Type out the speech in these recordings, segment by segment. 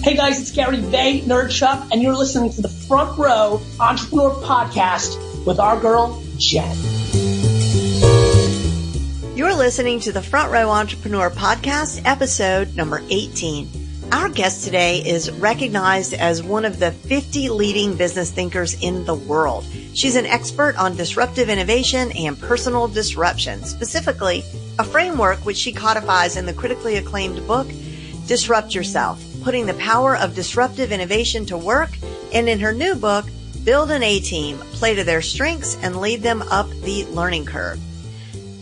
Hey guys, it's Gary Vay, Nerdchuck, and you're listening to the Front Row Entrepreneur Podcast with our girl, Jen. You're listening to the Front Row Entrepreneur Podcast, episode number 18. Our guest today is recognized as one of the 50 leading business thinkers in the world. She's an expert on disruptive innovation and personal disruption, specifically a framework which she codifies in the critically acclaimed book, Disrupt Yourself, putting the power of disruptive innovation to work, and in her new book, Build an A-Team, play to their strengths and lead them up the learning curve.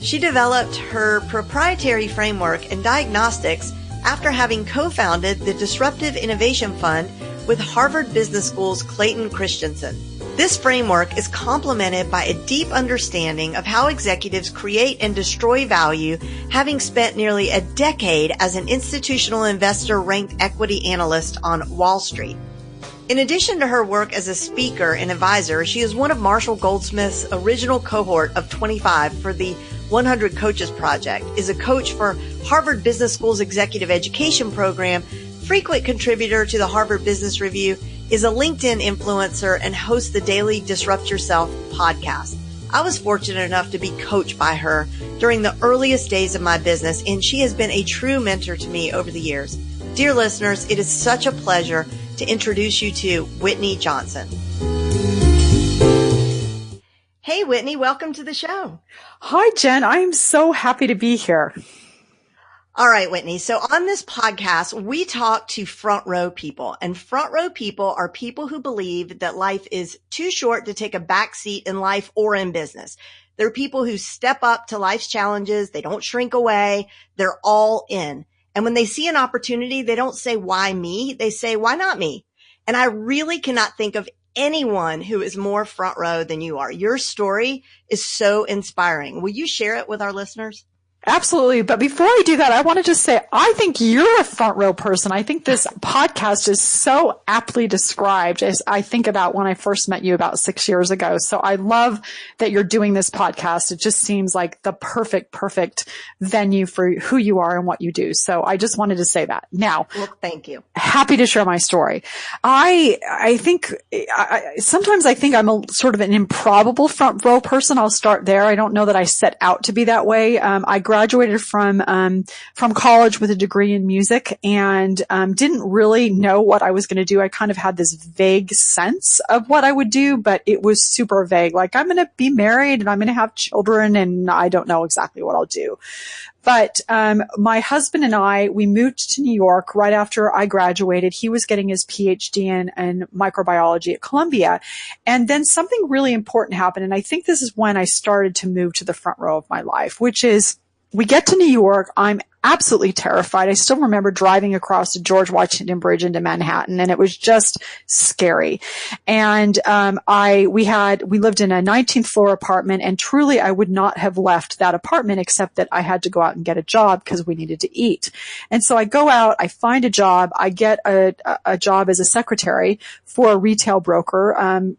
She developed her proprietary framework and diagnostics after having co-founded the Disruptive Innovation Fund with Harvard Business School's Clayton Christensen. This framework is complemented by a deep understanding of how executives create and destroy value, having spent nearly a decade as an institutional investor ranked equity analyst on Wall Street. In addition to her work as a speaker and advisor, she is one of Marshall Goldsmith's original cohort of 25 for the 100 Coaches Project, is a coach for Harvard Business School's executive education program, frequent contributor to the Harvard Business Review, is a LinkedIn influencer, and hosts the daily Disrupt Yourself podcast. I was fortunate enough to be coached by her during the earliest days of my business, and she has been a true mentor to me over the years. Dear listeners, it is such a pleasure to introduce you to Whitney Johnson. Hey, Whitney, welcome to the show. Hi, Jen. I'm so happy to be here. All right, Whitney. So on this podcast, we talk to front row people, and front row people are people who believe that life is too short to take a back seat in life or in business. They're people who step up to life's challenges. They don't shrink away. They're all in. And when they see an opportunity, they don't say, why me? They say, why not me? And I really cannot think of anyone who is more front row than you are. Your story is so inspiring. Will you share it with our listeners? Absolutely. But before I do that, I want to just say, I think you're a front row person. I think this podcast is so aptly described as I think about when I first met you about 6 years ago. So I love that you're doing this podcast. It just seems like the perfect venue for who you are and what you do. So I just wanted to say that. Now, well, thank you. Happy to share my story. I think sometimes I think I'm a sort of an improbable front row person. I'll start there. I don't know that I set out to be that way. I graduated from college with a degree in music and didn't really know what I was going to do. I kind of had this vague sense of what I would do, but it was super vague. Like, I'm going to be married and I'm going to have children and I don't know exactly what I'll do. But my husband and I, we moved to New York right after I graduated. He was getting his PhD in microbiology at Columbia. And then something really important happened. And I think this is when I started to move to the front row of my life, which is we get to New York. I'm absolutely terrified. I still remember driving across the George Washington Bridge into Manhattan, and it was just scary. And we lived in a 19th floor apartment, and truly I would not have left that apartment except that I had to go out and get a job because we needed to eat. And so I go out, I find a job, I get a job as a secretary for a retail broker.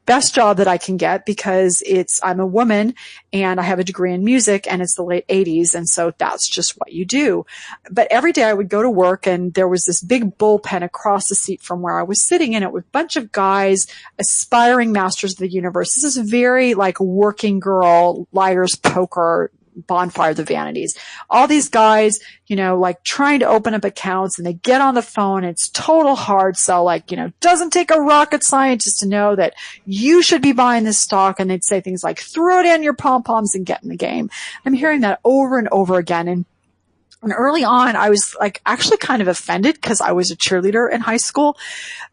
Best job that I can get because I'm a woman and I have a degree in music and it's the late 80s. And so that's just what you do. But every day I would go to work and there was this big bullpen across the seat from where I was sitting and it was a bunch of guys, aspiring masters of the universe. This is very like working girl, liar's poker, bonfire of the vanities. All these guys, like trying to open up accounts and they get on the phone. It's total hard sell. Like, doesn't take a rocket scientist to know that you should be buying this stock. And they'd say things like, throw down your pom-poms and get in the game. I'm hearing that over and over again. And early on, I was like actually kind of offended because I was a cheerleader in high school.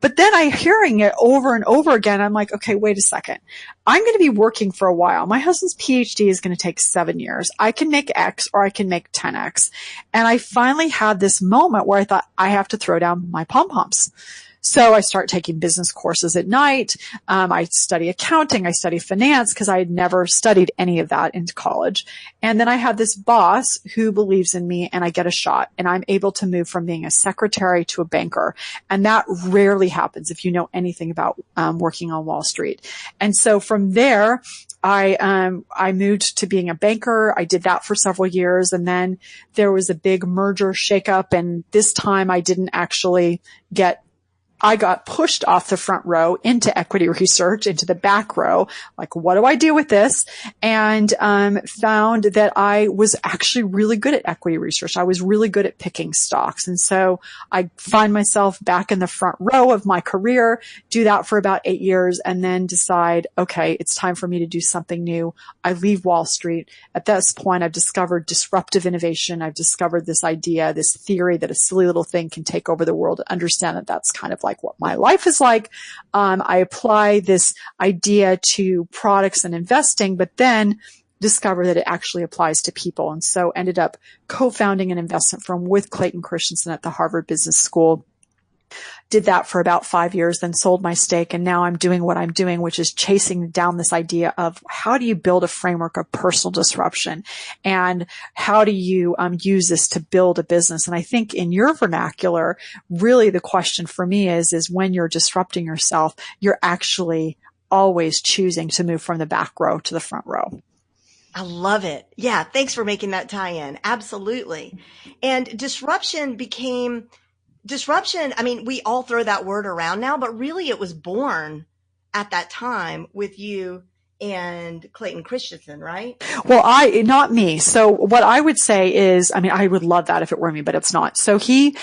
But then I'm hearing it over and over again. I'm like, okay, wait a second. I'm going to be working for a while. My husband's PhD is going to take 7 years. I can make X or I can make 10X. And I finally had this moment where I thought I have to throw down my pom-poms. So I start taking business courses at night. I study accounting. I study finance because I had never studied any of that in college. And then I have this boss who believes in me, and I get a shot, and I'm able to move from being a secretary to a banker. And that rarely happens if you know anything about working on Wall Street. And so from there, I moved to being a banker. I did that for several years. And then there was a big merger shakeup. And this time I got pushed off the front row into equity research, into the back row. Like, what do I do with this? And found that I was actually really good at equity research. I was really good at picking stocks. And so I find myself back in the front row of my career, do that for about 8 years, and then decide, okay, it's time for me to do something new. I leave Wall Street. At this point, I've discovered disruptive innovation. I've discovered this idea, this theory that a silly little thing can take over the world. Understand that that's kind of like what my life is like. I apply this idea to products and investing, but then discover that it actually applies to people. And so ended up co-founding an investment firm with Clayton Christensen at the Harvard Business School. Did that for about 5 years, then sold my stake. And now I'm doing what I'm doing, which is chasing down this idea of how do you build a framework of personal disruption, and how do you use this to build a business? And I think in your vernacular, really the question for me is when you're disrupting yourself, you're actually always choosing to move from the back row to the front row. I love it. Yeah. Thanks for making that tie in. Absolutely. And disruption, I mean, we all throw that word around now, but really it was born at that time with you and Clayton Christensen, right? Well, not me. So what I would say is, I mean, I would love that if it were me, but it's not. So he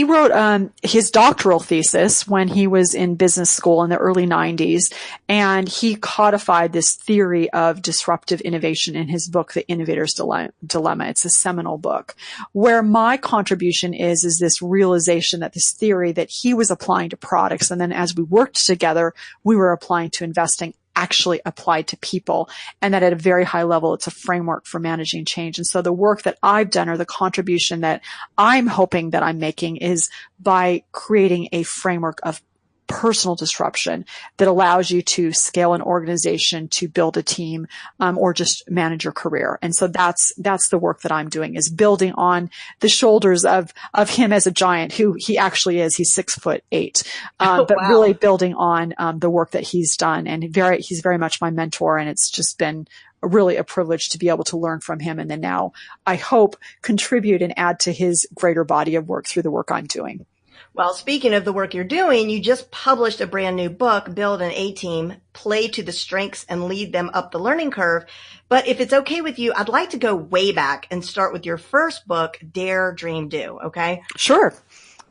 wrote, his doctoral thesis when he was in business school in the early 90s. And he codified this theory of disruptive innovation in his book, The Innovator's Dilemma. It's a seminal book where my contribution is this realization that this theory that he was applying to products. And then as we worked together, we were applying to investing, actually applied to people, and that at a very high level, it's a framework for managing change. And so the work that I've done, or the contribution that I'm hoping that I'm making, is by creating a framework of personal disruption that allows you to scale an organization, to build a team, or just manage your career. And so that's the work that I'm doing, is building on the shoulders of him as a giant, who he actually is. He's 6'8", but Wow. Really building on the work that he's done. And he's very much my mentor. And it's just been really a privilege to be able to learn from him. And then now I hope contribute and add to his greater body of work through the work I'm doing. Well, speaking of the work you're doing, you just published a brand new book, Build an A-Team, Play to the Strengths and Lead Them Up the Learning Curve. But if it's okay with you, I'd like to go way back and start with your first book, Dare, Dream, Do. Okay? Sure.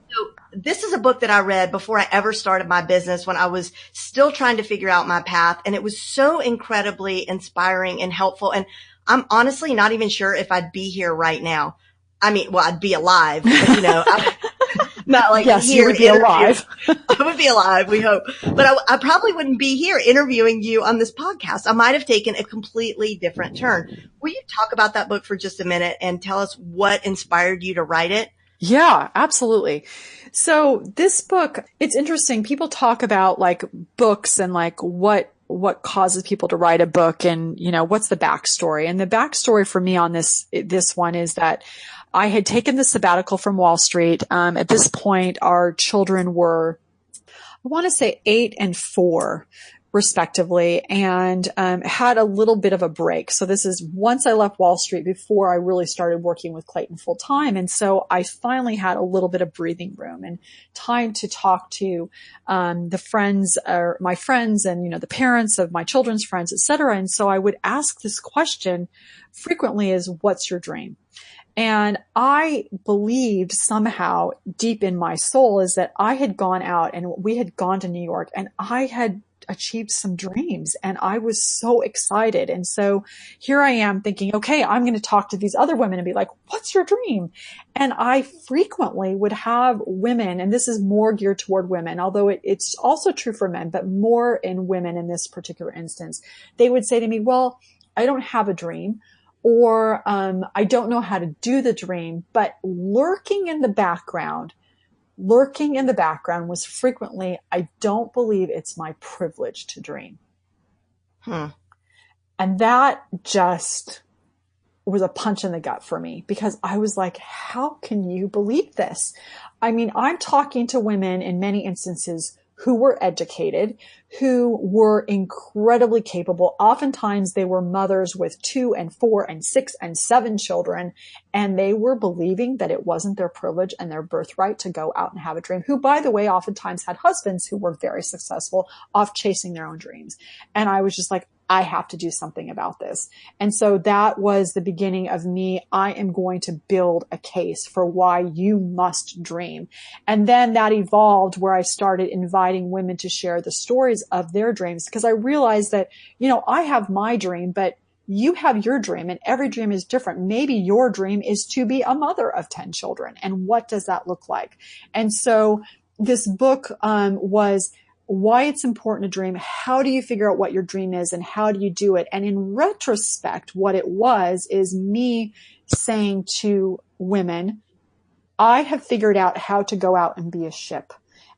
So this is a book that I read before I ever started my business, when I was still trying to figure out my path. And it was so incredibly inspiring and helpful. And I'm honestly not even sure if I'd be here right now. I mean, well, I'd be alive, but not like yes, here. You would be alive. I would be alive, we hope. But I probably wouldn't be here interviewing you on this podcast. I might have taken a completely different turn. Will you talk about that book for just a minute and tell us what inspired you to write it? Yeah, absolutely. So this book, it's interesting. People talk about like books and like what causes people to write a book, and, what's the backstory. And the backstory for me on this one is that I had taken the sabbatical from Wall Street. At this point, our children were, I want to say 8 and 4, respectively, and had a little bit of a break. So this is once I left Wall Street, before I really started working with Clayton full time. And so I finally had a little bit of breathing room and time to talk to the friends, or my friends, and the parents of my children's friends, et cetera. And so I would ask this question frequently: is what's your dream? And I believed somehow deep in my soul is that I had gone out and we had gone to New York, and I had achieved some dreams, and I was so excited. And so here I am thinking, okay, I'm going to talk to these other women and be like, what's your dream? And I frequently would have women, and this is more geared toward women, although it's also true for men, but more in women in this particular instance. They would say to me, well, I don't have a dream, or I don't know how to do the dream. But lurking in the background lurking in the background was frequently, I don't believe it's my privilege to dream. And that just was a punch in the gut for me, because I was like, how can you believe this? I mean, I'm talking to women in many instances who were educated, who were incredibly capable. Oftentimes they were mothers with 2 and 4 and 6 and 7 children, and they were believing that it wasn't their privilege and their birthright to go out and have a dream, who, by the way, oftentimes had husbands who were very successful off chasing their own dreams. And I was just like, I have to do something about this. And so that was the beginning of me. I am going to build a case for why you must dream. And then that evolved where I started inviting women to share the stories of their dreams, because I realized that, I have my dream, but you have your dream, and every dream is different. Maybe your dream is to be a mother of 10 children. And what does that look like? And so this book was why it's important to dream. How do you figure out what your dream is, and how do you do it? And in retrospect, what it was is me saying to women, I have figured out how to go out and be a ship,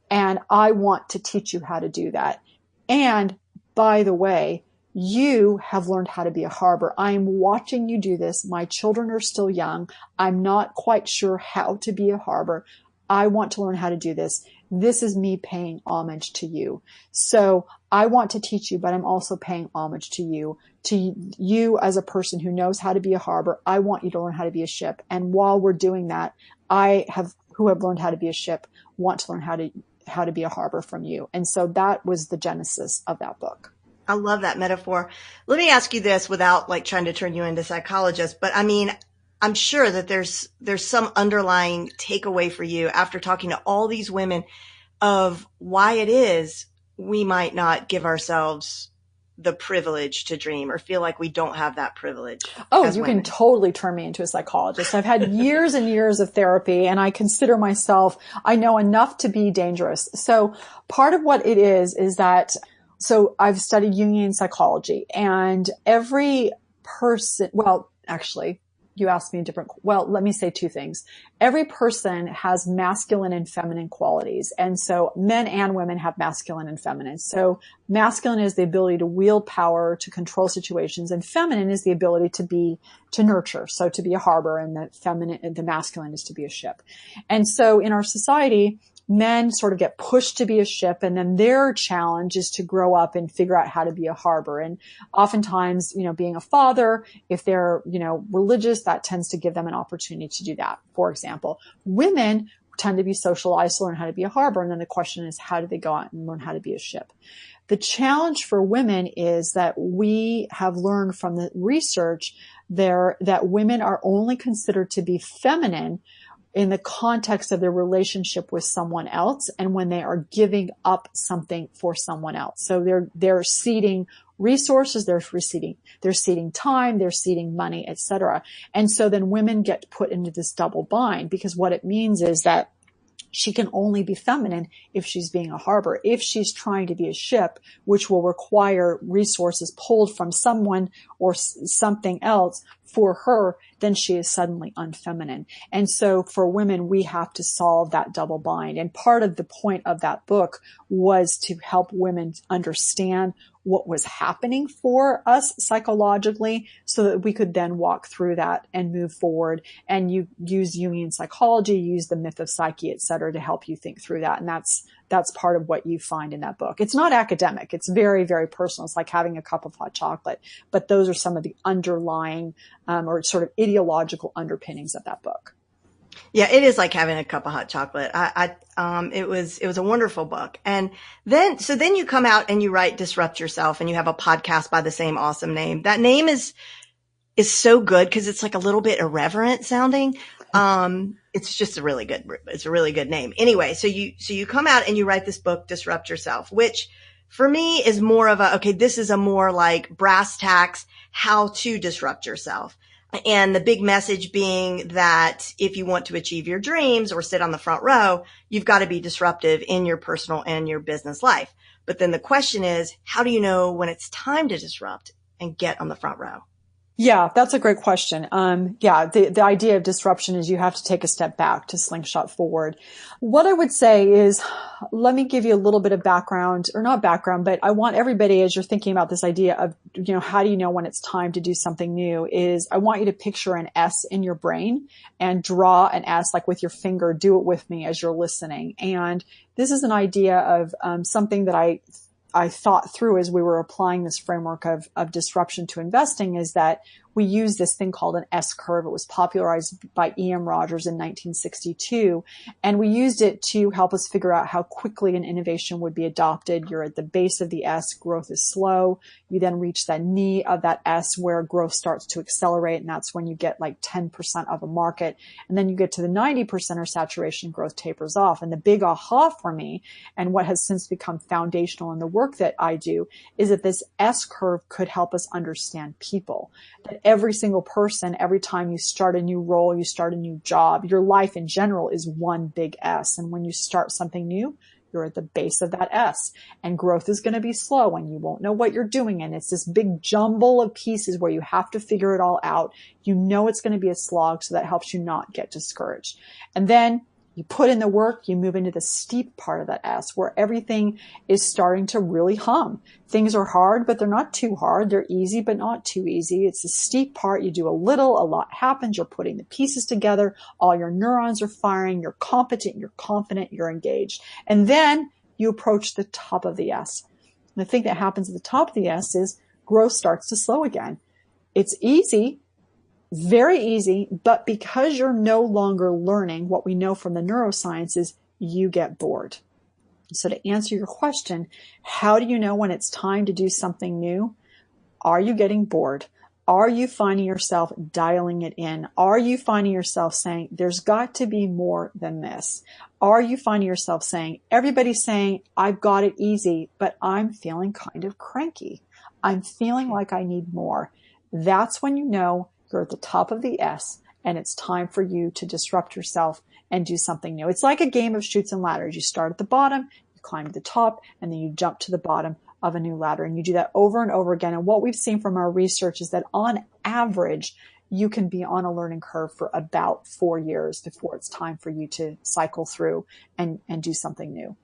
and I want to teach you how to do that. And by the way, you have learned how to be a harbor. I'm watching you do this. My children are still young. I'm not quite sure how to be a harbor. I want to learn how to do this. This is me paying homage to you. So I want to teach you, but I'm also paying homage to you as a person who knows how to be a harbor. I want you to learn how to be a ship. And while we're doing that, who have learned how to be a ship, want to learn how to be a harbor from you. And so that was the genesis of that book. I love that metaphor. Let me ask you this without trying to turn you into a psychologist, but I mean, I'm sure that there's some underlying takeaway for you after talking to all these women of why it is we might not give ourselves the privilege to dream or feel like we don't have that privilege. Oh, you can totally turn me into a psychologist. I've had years and years of therapy, and I consider myself, I know enough to be dangerous. So part of what it is that, so I've studied Jungian psychology, and every person, well, actually, you asked me let me say 2 things. Every person has masculine and feminine qualities. And so men and women have masculine and feminine. So masculine is the ability to wield power, to control situations, and feminine is the ability to nurture. So to be a harbor, and the masculine is to be a ship. And so in our society, men sort of get pushed to be a ship, and then their challenge is to grow up and figure out how to be a harbor. And oftentimes, being a father, if they're, religious, that tends to give them an opportunity to do that. For example, women tend to be socialized to learn how to be a harbor. And then the question is, how do they go out and learn how to be a ship? The challenge for women is that we have learned from the research there that women are only considered to be feminine in the context of their relationship with someone else, and when they are giving up something for someone else. So they're ceding resources, they're ceding time, they're ceding money, etc. And so then women get put into this double bind, because what it means is that she can only be feminine if she's being a harbor. If she's trying to be a ship, which will require resources pulled from someone or something else for her, then she is suddenly unfeminine. And so for women, we have to solve that double bind. And part of the point of that book was to help women understand what was happening for us psychologically, so that we could then walk through that and move forward. And you use Jungian psychology, use the myth of psyche, et cetera, to help you think through that. And that's part of what you find in that book. It's not academic. It's very, very personal. It's like having a cup of hot chocolate. But those are some of the underlying or sort of ideological underpinnings of that book. Yeah, it is like having a cup of hot chocolate. It was a wonderful book. And then you come out and you write Disrupt Yourself, and you have a podcast by the same awesome name. That name is so good because it's like a little bit irreverent sounding. It's just a really good name. Anyway, so you come out and you write this book, Disrupt Yourself, which for me is more of this is a more like brass tacks, how to disrupt yourself. And the big message being that if you want to achieve your dreams or sit on the front row, you've got to be disruptive in your personal and your business life. But then the question is, how do you know when it's time to disrupt and get on the front row? Yeah, that's a great question. The idea of disruption is you have to take a step back to slingshot forward. What I would say is, let me give you a little bit of background, or not background, but I want everybody, as you're thinking about this idea of, how do you know when it's time to do something new, is I want you to picture an S in your brain and draw an S, like with your finger. Do it with me as you're listening. And this is an idea of something that I thought through as we were applying this framework of disruption to investing, is that we use this thing called an S curve. It was popularized by E.M. Rogers in 1962. And we used it to help us figure out how quickly an innovation would be adopted. You're at the base of the S, growth is slow. You then reach that knee of that S where growth starts to accelerate. And that's when you get like 10% of a market. And then you get to the 90% or saturation, growth tapers off. And the big aha for me, and what has since become foundational in the work that I do, is that this S curve could help us understand people. That every single person, every time you start a new role, you start a new job, your life in general is one big S. And when you start something new, you're at the base of that S, and growth is going to be slow and you won't know what you're doing. And it's this big jumble of pieces where you have to figure it all out. You know it's going to be a slog, so that helps you not get discouraged. And then you put in the work, you move into the steep part of that S where everything is starting to really hum. Things are hard, but they're not too hard. They're easy, but not too easy. It's the steep part. You do a little, a lot happens. You're putting the pieces together. All your neurons are firing. You're competent. You're confident. You're engaged. And then you approach the top of the S. And the thing that happens at the top of the S is growth starts to slow again. It's easy. Very easy, but because you're no longer learning, what we know from the neuroscience is you get bored. So to answer your question, how do you know when it's time to do something new? Are you getting bored? Are you finding yourself dialing it in? Are you finding yourself saying, there's got to be more than this? Are you finding yourself saying, everybody's saying, I've got it easy, but I'm feeling kind of cranky. I'm feeling like I need more. That's when you know you're at the top of the S and it's time for you to disrupt yourself and do something new. It's like a game of chutes and ladders. You start at the bottom, you climb to the top, and then you jump to the bottom of a new ladder. And you do that over and over again. And what we've seen from our research is that on average, you can be on a learning curve for about 4 years before it's time for you to cycle through and do something new.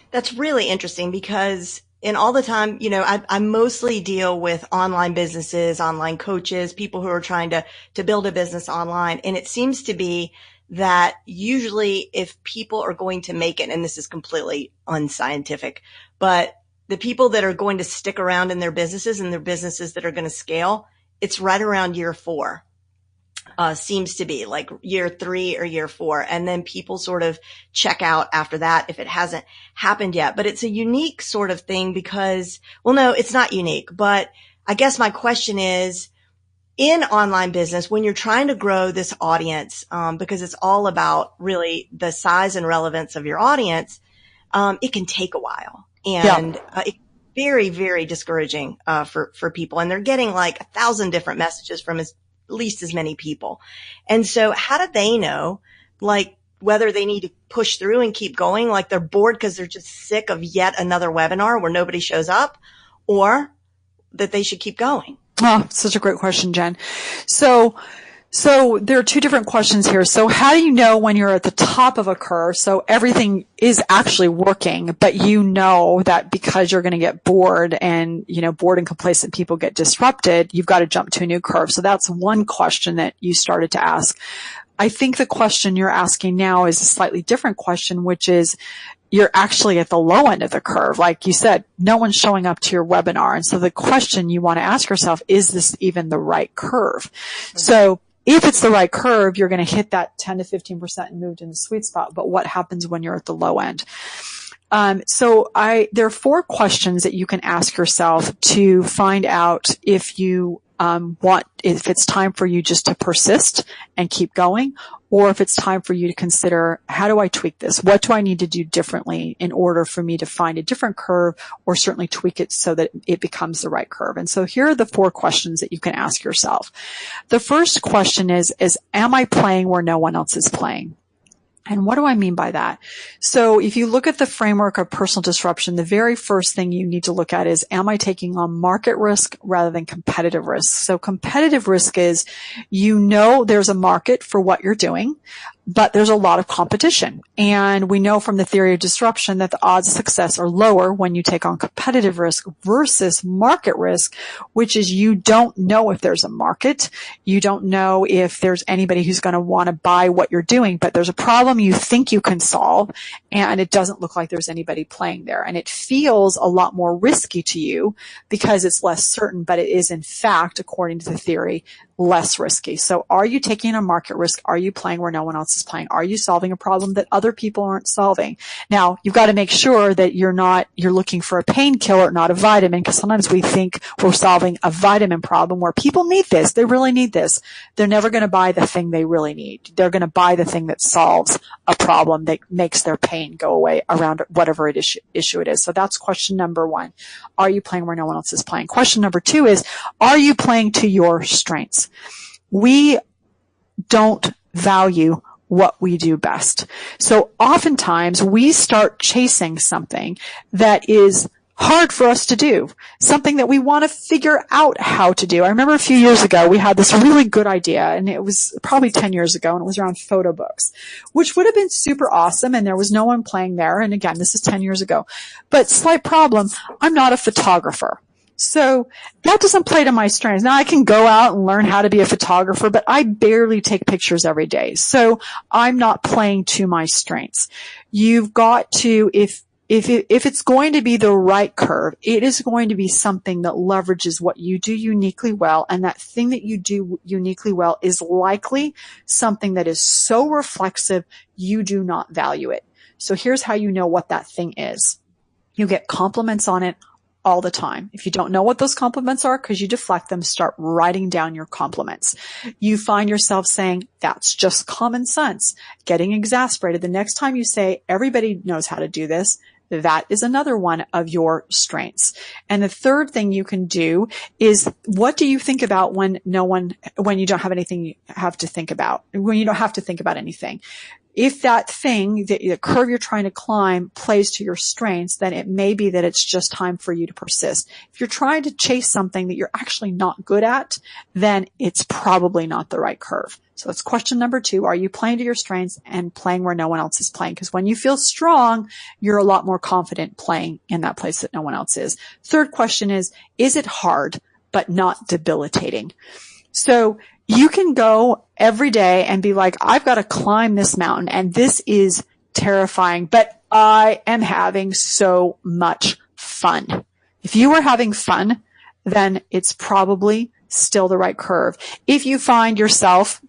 That's really interesting because in all the time, I mostly deal with online businesses, online coaches, people who are trying to build a business online. And it seems to be that usually if people are going to make it, and this is completely unscientific, but the people that are going to stick around in their businesses and their businesses that are going to scale, it's right around year 4. Seems to be like year 3 or year 4. And then people sort of check out after that if it hasn't happened yet. But it's a unique sort of thing because, well, no, it's not unique. But I guess my question is, in online business, when you're trying to grow this audience, because it's all about really the size and relevance of your audience, it can take a while. And it's very, very discouraging for people. And they're getting like 1,000 different messages from at least as many people. And so how do they know, like, whether they need to push through and keep going, like they're bored because they're just sick of yet another webinar where nobody shows up, or that they should keep going? Oh, such a great question, Jen. So there are 2 different questions here. So how do you know when you're at the top of a curve? So everything is actually working, but you know that because you're going to get bored and, bored and complacent people get disrupted, you've got to jump to a new curve. So that's one question that you started to ask. I think the question you're asking now is a slightly different question, which is, you're actually at the low end of the curve. Like you said, no one's showing up to your webinar. And so the question you want to ask yourself, is this even the right curve? Mm-hmm. So if it's the right curve, you're going to hit that 10 to 15% and moved in the sweet spot. But what happens when you're at the low end? There are 4 questions that you can ask yourself to find out if you if it's time for you just to persist and keep going, or if it's time for you to consider, how do I tweak this? What do I need to do differently in order for me to find a different curve, or certainly tweak it so that it becomes the right curve? And so here are the 4 questions that you can ask yourself. The first question is, am I playing where no one else is playing? And what do I mean by that? So if you look at the framework of personal disruption, the very first thing you need to look at is, am I taking on market risk rather than competitive risk? So competitive risk is, there's a market for what you're doing, but there's a lot of competition. And we know from the theory of disruption that the odds of success are lower when you take on competitive risk versus market risk, which is you don't know if there's a market. You don't know if there's anybody who's going to want to buy what you're doing, but there's a problem you think you can solve, and it doesn't look like there's anybody playing there. And it feels a lot more risky to you because it's less certain, but it is in fact, according to the theory, less risky. So are you taking a market risk? Are you playing where no one else is playing? Are you solving a problem that other people aren't solving? Now, you've got to make sure that you're looking for a painkiller, not a vitamin, because sometimes we think we're solving a vitamin problem where people need this. They really need this. They're never going to buy the thing they really need. They're going to buy the thing that solves a problem that makes their pain go away around whatever issue it is. So that's question number one. Are you playing where no one else is playing? Question number two is, are you playing to your strengths? We don't value what we do best. So oftentimes we start chasing something that is hard for us to do, something that we want to figure out how to do. I remember a few years ago, we had this really good idea, and it was probably 10 years ago, and it was around photo books, which would have been super awesome, and there was no one playing there. And again, this is 10 years ago. But slight problem, I'm not a photographer. So that doesn't play to my strengths. Now I can go out and learn how to be a photographer, but I barely take pictures every day. So I'm not playing to my strengths. You've got to, if it's going to be the right curve, it is going to be something that leverages what you do uniquely well. And that thing that you do uniquely well is likely something that is so reflexive, you do not value it. So here's how you know what that thing is. You get compliments on it all the time. If you don't know what those compliments are, because you deflect them, start writing down your compliments. You find yourself saying, that's just common sense, getting exasperated. The next time you say, everybody knows how to do this, that is another one of your strengths. And the third thing you can do is, what do you think about when you don't have anything you have to think about, when you don't have to think about anything? If that thing, the curve you're trying to climb, plays to your strengths, then it may be that it's just time for you to persist. If you're trying to chase something that you're actually not good at, then it's probably not the right curve. So that's question number two. Are you playing to your strengths and playing where no one else is playing? Because when you feel strong, you're a lot more confident playing in that place that no one else is. Third question is it hard but not debilitating? So you can go every day and be like, I've got to climb this mountain and this is terrifying, but I am having so much fun. If you are having fun, then it's probably still the right curve. If you find yourself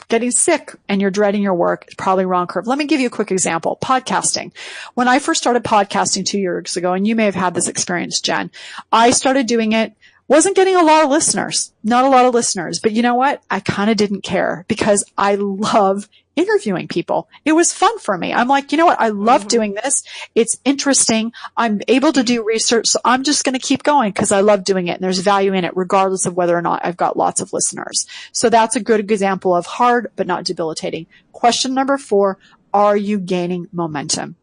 getting sick and you're dreading your work, it's probably wrong curve. Let me give you a quick example. Podcasting. When I first started podcasting 2 years ago, and you may have had this experience, Jen, I started doing it. Wasn't getting a lot of listeners, not a lot of listeners, but you know what? I kind of didn't care because I love interviewing people. It was fun for me. I'm like, you know what? I love doing this. It's interesting. I'm able to do research, so I'm just going to keep going because I love doing it and there's value in it regardless of whether or not I've got lots of listeners. So that's a good example of hard but not debilitating. Question number 4, are you gaining momentum?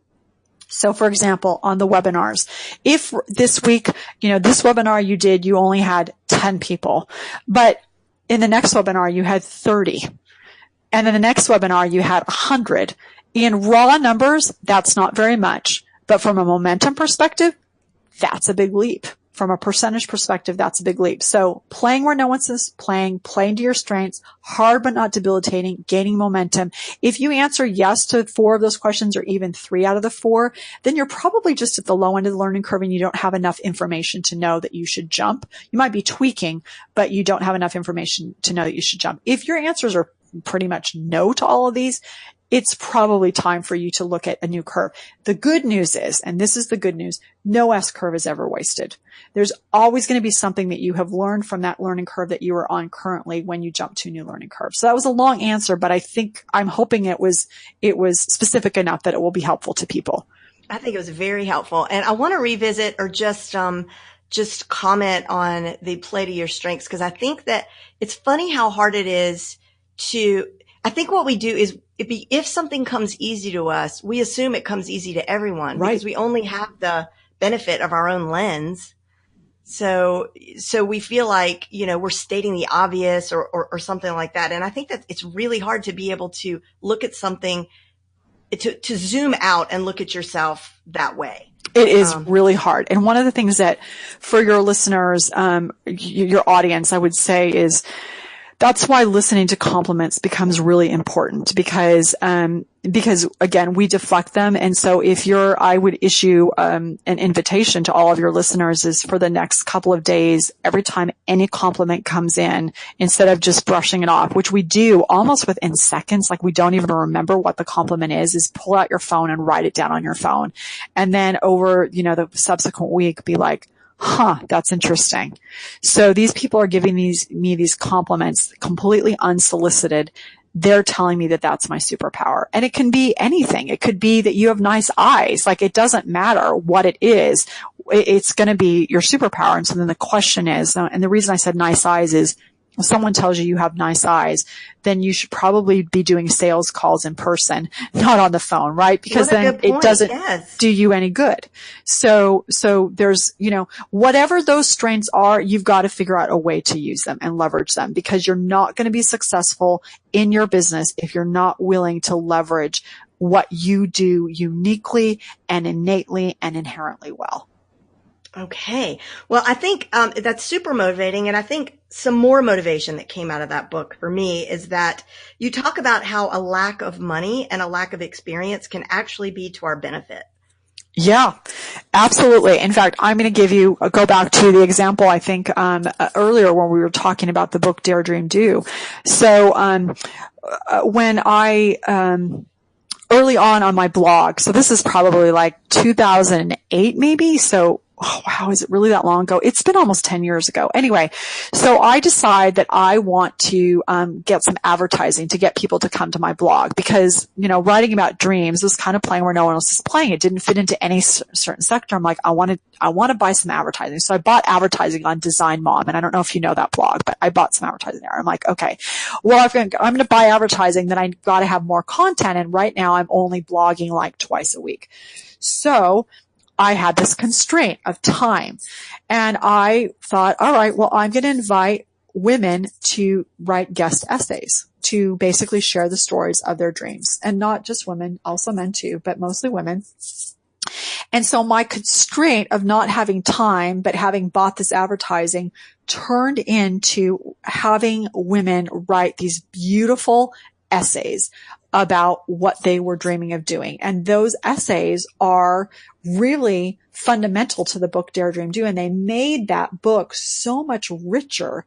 So for example, on the webinars, if this week, this webinar you did, you only had 10 people, but in the next webinar you had 30. And in the next webinar you had 100. In raw numbers, that's not very much, but from a momentum perspective, that's a big leap. From a percentage perspective, that's a big leap. So playing where no one is playing to your strengths, hard but not debilitating, gaining momentum. If you answer yes to 4 of those questions or even 3 out of the 4, then you're probably just at the low end of the learning curve and you don't have enough information to know that you should jump. You might be tweaking, but you don't have enough information to know that you should jump. If your answers are pretty much no to all of these, it's probably time for you to look at a new curve. The good news is, and this is the good news, no S-curve is ever wasted. There's always going to be something that you have learned from that learning curve that you are on currently when you jump to a new learning curve. So that was a long answer, but I'm hoping it was specific enough that it will be helpful to people. I think it was very helpful. And I want to revisit or just comment on the play to your strengths, because I think that it's funny how hard it is I think what we do is if something comes easy to us, we assume it comes easy to everyone, right, because we only have the benefit of our own lens. So we feel like, we're stating the obvious or something like that. And I think that it's really hard to be able to look at something, to zoom out and look at yourself that way. It is really hard. And one of the things that for your listeners, your audience, I would say is that's why listening to compliments becomes really important because again, we deflect them. And so I would issue, an invitation to all of your listeners is for the next couple of days, every time any compliment comes in, instead of just brushing it off, which we do almost within seconds, like we don't even remember what the compliment is pull out your phone and write it down on your phone. And then over, the subsequent week, be like, that's interesting. So these people are giving me these compliments completely unsolicited. They're telling me that that's my superpower. And it can be anything. It could be that you have nice eyes. Like, it doesn't matter what it is. It's going to be your superpower. And so then the question is, and the reason I said nice eyes is, if someone tells you have nice eyes, then you should probably be doing sales calls in person, not on the phone, right? Because then it doesn't do you any good. So there's, whatever those strengths are, you've got to figure out a way to use them and leverage them, because you're not going to be successful in your business if you're not willing to leverage what you do uniquely and innately and inherently well. Okay. Well, I think that's super motivating. And I think some more motivation that came out of that book for me is that you talk about how a lack of money and a lack of experience can actually be to our benefit. Yeah, absolutely. In fact, I'm going to go back to the example, I think, earlier when we were talking about the book Dare, Dream, Do. So, when I, early on my blog, so this is probably like 2008 maybe. So, oh wow, is it really that long ago? It's been almost 10 years ago. Anyway, so I decide that I want to get some advertising to get people to come to my blog because, writing about dreams was kind of playing where no one else is playing. It didn't fit into any certain sector. I'm like, I want to buy some advertising. So I bought advertising on Design Mom. And I don't know if you know that blog, but I bought some advertising there. I'm like, okay, well, I'm going to buy advertising, then I got to have more content. And right now I'm only blogging like twice a week. So I had this constraint of time, and I thought, all right, well, I'm going to invite women to write guest essays to basically share the stories of their dreams, and not just women, also men too, but mostly women. And so my constraint of not having time, but having bought this advertising turned into having women write these beautiful essays about what they were dreaming of doing. And those essays are really fundamental to the book Dare, Dream, Do. And they made that book so much richer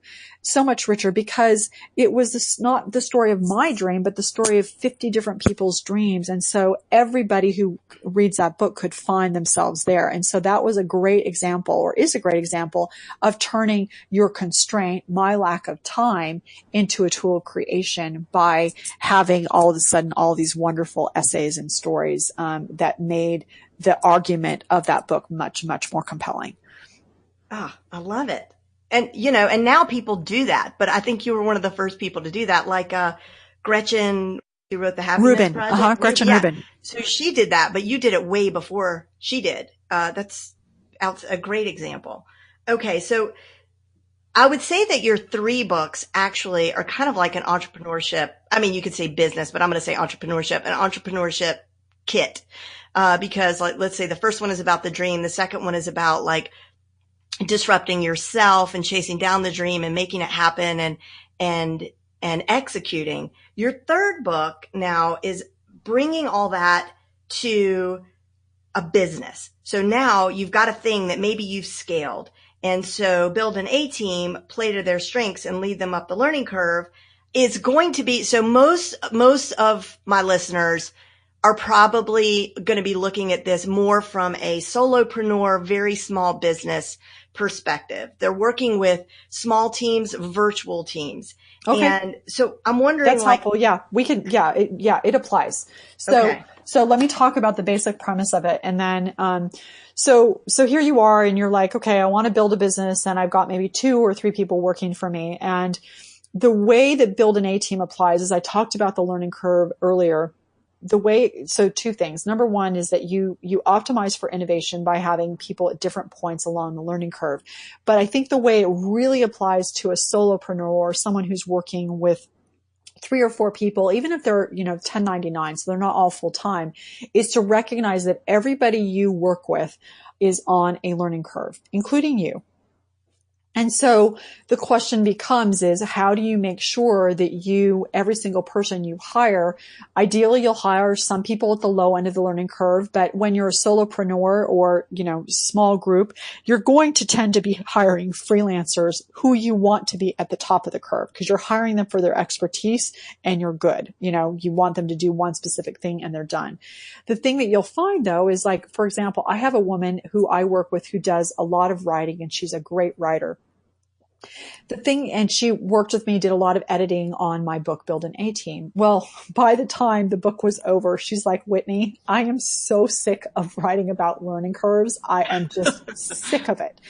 because it was not the story of my dream, but the story of 50 different people's dreams. And so everybody who reads that book could find themselves there. And so that was a great example, or is a great example, of turning your constraint, my lack of time, into a tool of creation by having all of a sudden all these wonderful essays and stories that made the argument of that book much, much more compelling. Ah, I love it. And, and now people do that, but I think you were one of the first people to do that, like, Gretchen, who wrote the Happiness Rubin. Project. Gretchen Rubin. So she did that, but you did it way before she did. That's a great example. Okay. So I would say that your 3 books actually are kind of like an entrepreneurship. I mean, you could say business, but I'm going to say an entrepreneurship kit. Because let's say the first one is about the dream. The second one is about disrupting yourself and chasing down the dream and making it happen and executing. Your third book now is bringing all that to a business. So now you've got a thing that maybe you've scaled. And so build an A team, play to their strengths and lead them up the learning curve is going to be, so most of my listeners are probably going to be looking at this more from a solopreneur, very small business perspective. They're working with small teams, virtual teams. Okay. And so I'm wondering, that's helpful. Yeah, we can. Yeah, it applies. So let me talk about the basic premise of it. And then, so here you are and you're like, okay, I want to build a business and I've got maybe 2 or 3 people working for me. And the way that build an A team applies is I talked about the learning curve earlier. So two things. Number one is that you optimize for innovation by having people at different points along the learning curve. But I think the way it really applies to a solopreneur or someone who's working with 3 or 4 people, even if they're, 1099, so they're not all full time, is to recognize that everybody you work with is on a learning curve, including you. And so the question becomes is how do you make sure that every single person you hire, ideally you'll hire some people at the low end of the learning curve, but when you're a solopreneur or, small group, you're going to tend to be hiring freelancers who you want to be at the top of the curve because you're hiring them for their expertise and you're good. You want them to do one specific thing and they're done. The thing that you'll find though is like, for example, I have a woman who I work with who does a lot of writing and she's a great writer. And she worked with me, did a lot of editing on my book, Build an A Team. Well, by the time the book was over, she's like, Whitney, I am so sick of writing about learning curves. I am just sick of it.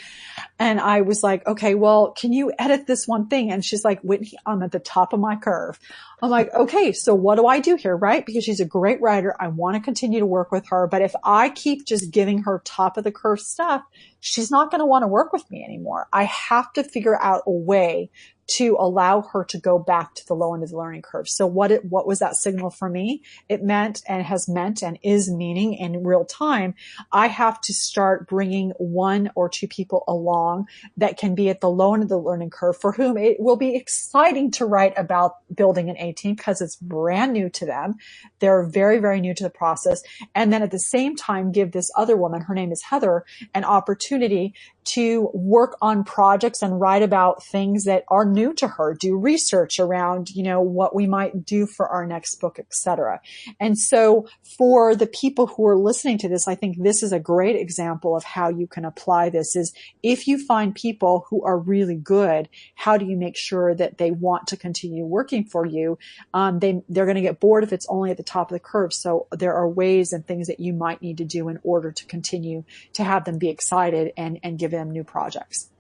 And I was like, okay, well, can you edit this one thing? And she's like, Whitney, I'm at the top of my curve. I'm like, okay, so what do I do here, right? Because she's a great writer. I want to continue to work with her. But if I keep just giving her top of the curve stuff, she's not going to want to work with me anymore. I have to figure out a way to allow her to go back to the low end of the learning curve. So what was that signal for me? It meant and has meant and is meaning in real time. I have to start bringing 1 or 2 people along that can be at the low end of the learning curve for whom it will be exciting to write about building an A team because it's brand new to them. They're very, very new to the process. And then at the same time, give this other woman, her name is Heather, an opportunity to work on projects and write about things that are new to her, do research around, what we might do for our next book, etc. And so for the people who are listening to this, I think this is a great example of how you can apply this is if you find people who are really good, how do you make sure that they want to continue working for you? They're going to get bored if it's only at the top of the curve. So there are ways and things that you might need to do in order to continue to have them be excited and give them new projects.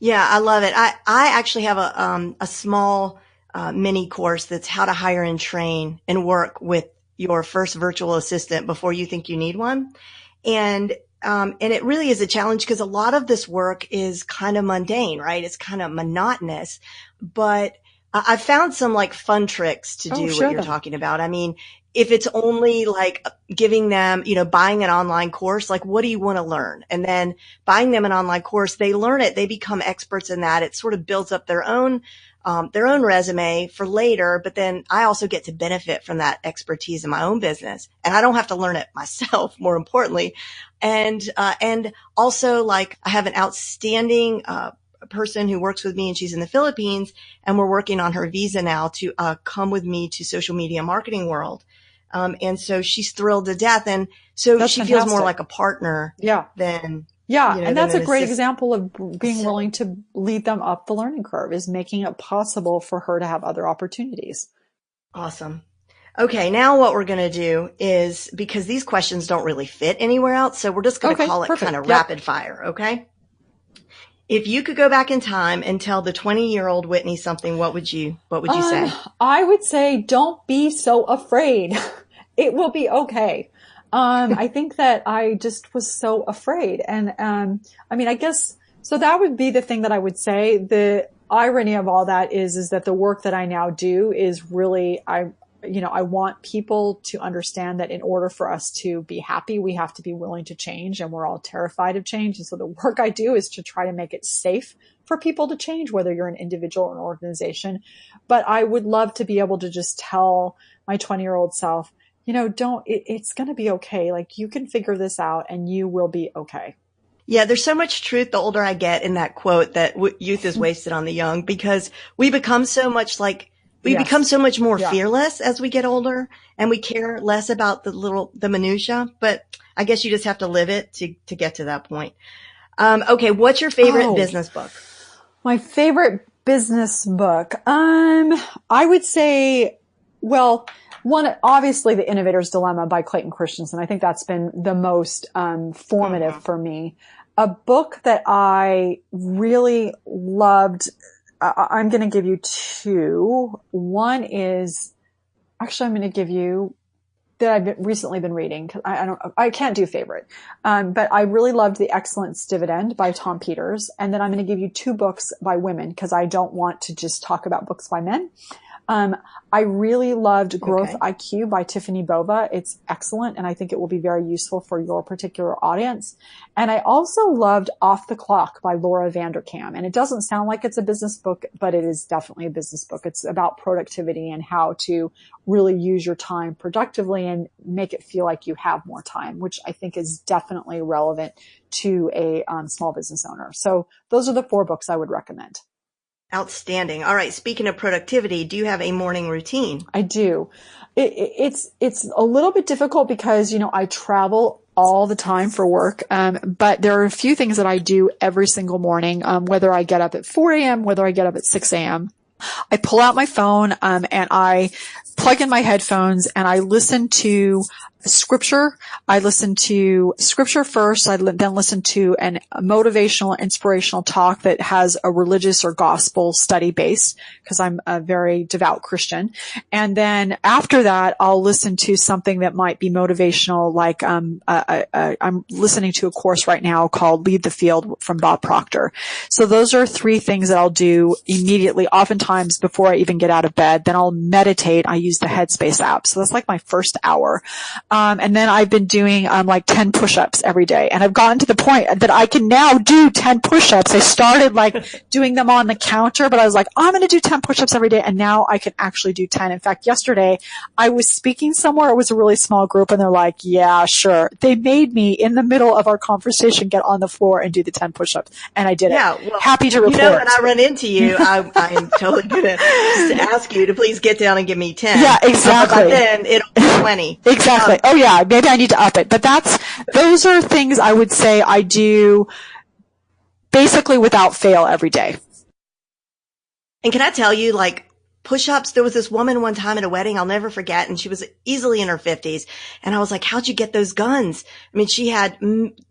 Yeah, I love it. I actually have a small mini course that's how to hire and train and work with your first virtual assistant before you think you need one. And it really is a challenge because a lot of this work is kind of mundane, right? It's kind of monotonous, but I found some like fun tricks to do what you're talking about. I mean, if it's only like giving them, buying an online course, like what do you want to learn? And then buying them an online course, they learn it, they become experts in that. It sort of builds up their own resume for later. But then I also get to benefit from that expertise in my own business. And I don't have to learn it myself, more importantly. And also like I have an outstanding, person who works with me and she's in the Philippines and we're working on her visa now to come with me to social media marketing world. And so she's thrilled to death. And so That's she fantastic. feels more like a partner than, and that's a great example of being willing to lead them up the learning curve is making it possible for her to have other opportunities. Awesome. Okay. Now what we're going to do is because these questions don't really fit anywhere else. So we're just going to call it kind of rapid fire. Okay. If you could go back in time and tell the 20-year-old Whitney something, what would you say? I would say, don't be so afraid. It will be okay. I think that I just was so afraid. And, I guess, so that would be the thing that I would say. The irony of all that is that the work that I now do is really, I want people to understand that in order for us to be happy, we have to be willing to change, and we're all terrified of change. And so the work I do is to try to make it safe for people to change, whether you're an individual or an organization. But I would love to be able to just tell my 20-year-old self, it's going to be okay. Like you can figure this out and you will be okay. Yeah, there's so much truth the older I get in that quote that youth is wasted on the young because we become so much become so much more fearless as we get older and we care less about the minutia, but I guess you just have to live it to get to that point. Okay. What's your favorite business book? My favorite business book. I would say, one, obviously The Innovator's Dilemma by Clayton Christensen. I think that's been the most, formative for me. A book that I really loved I'm going to give you two. One is, actually, I'm going to give you that I've recently been reading. Cause I can't do favorite. But I really loved The Excellence Dividend by Tom Peters. And then I'm going to give you two books by women because I don't want to just talk about books by men. I really loved Growth IQ by Tiffany Bova. It's excellent, and I think it will be very useful for your particular audience. And I also loved Off the Clock by Laura Vanderkam. And it doesn't sound like it's a business book, but it is definitely a business book. It's about productivity and how to really use your time productively and make it feel like you have more time, which I think is definitely relevant to a small business owner. So those are the four books I would recommend. Outstanding. All right. Speaking of productivity, do you have a morning routine? I do. It's a little bit difficult because, I travel all the time for work. But there are a few things that I do every single morning, whether I get up at 4 a.m., whether I get up at 6 a.m. I pull out my phone, and I plug in my headphones and I listen to scripture. I listen to scripture first. I then listen to a motivational, inspirational talk that has a religious or gospel study base because I'm a very devout Christian. And then after that, I'll listen to something that might be motivational. Like, I'm listening to a course right now called Lead the Field from Bob Proctor. So those are three things that I'll do immediately, oftentimes before I even get out of bed. Then I'll meditate. I use the Headspace app. So that's like my first hour. And then I've been doing, like 10 push-ups every day. And I've gotten to the point that I can now do 10 push-ups. I started like doing them on the counter, but I was like, I'm going to do 10 push-ups every day. And now I can actually do 10. In fact, yesterday I was speaking somewhere. It was a really small group and they're like, yeah, sure. They made me in the middle of our conversation get on the floor and do the 10 push-ups. And I did it. Well, happy to report. When I run into you, I'm totally going to just ask you to please get down and give me 10. Yeah, exactly. But then it'll be 20. Exactly. Oh yeah. Maybe I need to up it, but those are things I would say I do basically without fail every day. And can I tell you, like, push-ups, there was this woman one time at a wedding I'll never forget, and she was easily in her 50s. And I was like, how'd you get those guns? I mean, she had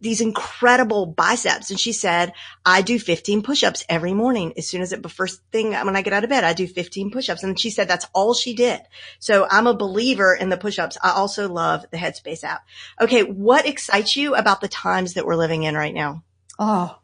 these incredible biceps. And she said, I do 15 push-ups every morning. As soon as first thing when I get out of bed, I do 15 push-ups. And she said that's all she did. So I'm a believer in the push-ups. I also love the Headspace app. Okay. What excites you about the times that we're living in right now? Oh,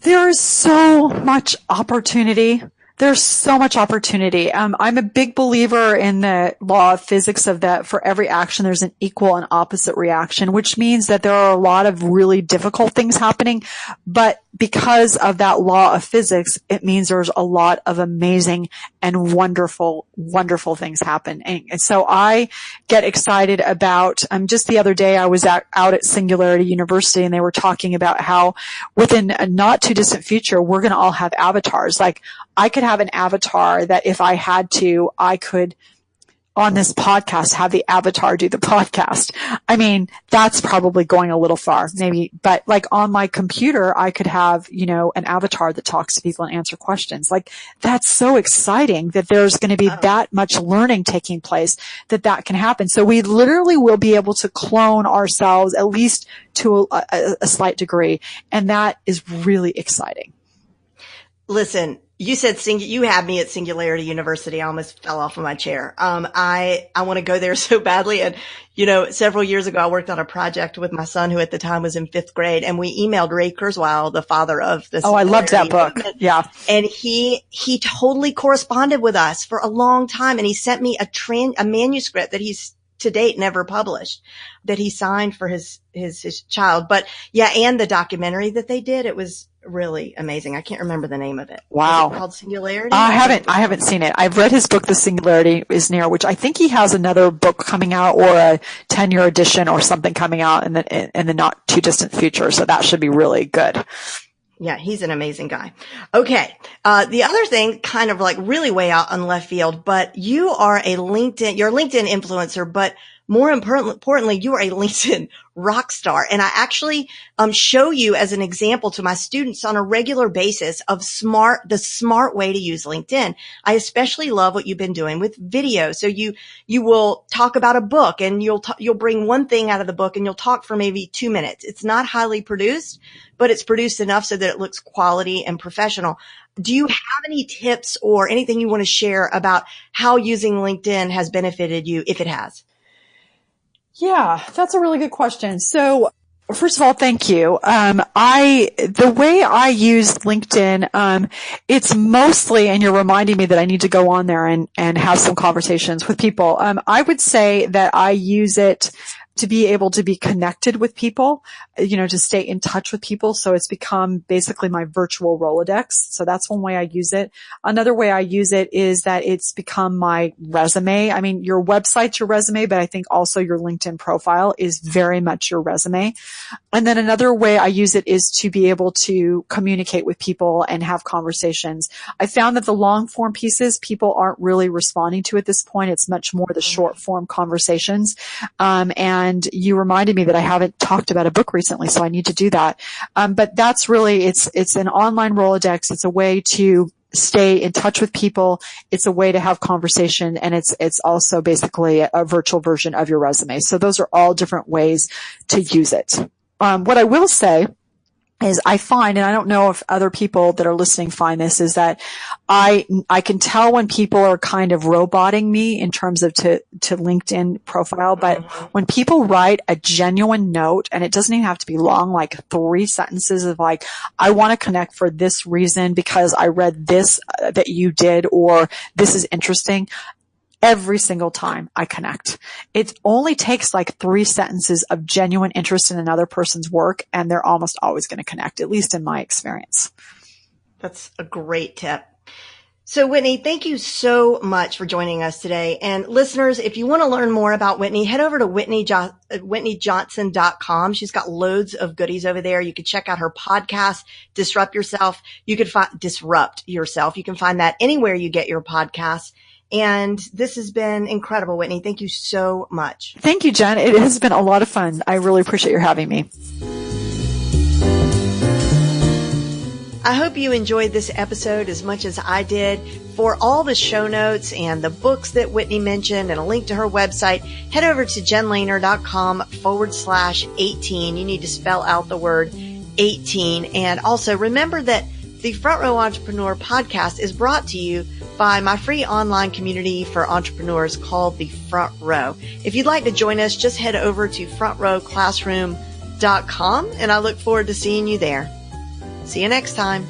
there's so much opportunity. There's so much opportunity. I'm a big believer in the law of physics of that for every action, there's an equal and opposite reaction, which means that there are a lot of really difficult things happening. But because of that law of physics, it means there's a lot of amazing and wonderful, wonderful things happening. And so I get excited about, just the other day I was out at Singularity University and they were talking about how within a not too distant future, we're going to all have avatars. Like I could have an avatar that if I had to, I could on this podcast have the avatar do the podcast. I mean, that's probably going a little far, maybe, but like on my computer, I could have, an avatar that talks to people and answer questions. Like that's so exciting that there's going to be that much learning taking place that can happen. So we literally will be able to clone ourselves at least to a slight degree. And that is really exciting. Listen, you said you had me at Singularity University. I almost fell off of my chair. I want to go there so badly. And, several years ago, I worked on a project with my son who at the time was in 5th grade, and we emailed Ray Kurzweil, the father of this. Oh, I loved that book. Yeah. And he totally corresponded with us for a long time. And he sent me a manuscript that he's to date never published that he signed for his child. But yeah, and the documentary that they did, it was really amazing. I can't remember the name of it. Wow. Is it called Singularity? I haven't seen it. I've read his book, The Singularity is Near, which I think he has another book coming out or a 10-year edition or something coming out in the not too distant future. So that should be really good. Yeah, he's an amazing guy. Okay. The other thing, kind of like really way out on left field, but you're a LinkedIn influencer, but more importantly, you are a LinkedIn rock star. And I actually show you as an example to my students on a regular basis of the smart way to use LinkedIn. I especially love what you've been doing with video. So you will talk about a book and you'll bring one thing out of the book and you'll talk for maybe 2 minutes. It's not highly produced, but it's produced enough so that it looks quality and professional. Do you have any tips or anything you want to share about how using LinkedIn has benefited you, if it has? Yeah, that's a really good question. So first of all, thank you. The way I use LinkedIn, it's mostly, and you're reminding me that I need to go on there and have some conversations with people. I would say that I use it to be able to be connected with people, to stay in touch with people. So it's become basically my virtual Rolodex. So that's one way I use it. Another way I use it is that it's become my resume. I mean, your website's your resume, but I think also your LinkedIn profile is very much your resume. And then another way I use it is to be able to communicate with people and have conversations. I found that the long form pieces, people aren't really responding to at this point. It's much more the short form conversations. And you reminded me that I haven't talked about a book recently, so I need to do that. But that's really, it's an online Rolodex. It's a way to stay in touch with people. It's a way to have conversation, and it's also basically a virtual version of your resume. So those are all different ways to use it. What I will say is I find, and I don't know if other people that are listening find this, is that I can tell when people are kind of roboting me in terms of to LinkedIn profile, but when people write a genuine note, and it doesn't even have to be long, like 3 sentences of like, I want to connect for this reason because I read this that you did, or this is interesting. Every single time I connect. It only takes like 3 sentences of genuine interest in another person's work, and they're almost always going to connect, at least in my experience. That's a great tip. So Whitney, thank you so much for joining us today. And listeners, if you want to learn more about Whitney, head over to whitneyjohnson.com. She's got loads of goodies over there. You can check out her podcast, Disrupt Yourself. You can Disrupt Yourself. You can find that anywhere you get your podcasts. And this has been incredible, Whitney. Thank you so much. Thank you, Jen. It has been a lot of fun. I really appreciate your having me. I hope you enjoyed this episode as much as I did. For all the show notes and the books that Whitney mentioned and a link to her website, head over to jenlehner.com/18. You need to spell out the word 18. And also remember that the Front Row Entrepreneur podcast is brought to you by my free online community for entrepreneurs called the Front Row. If you'd like to join us, just head over to frontrowclassroom.com, and I look forward to seeing you there. See you next time.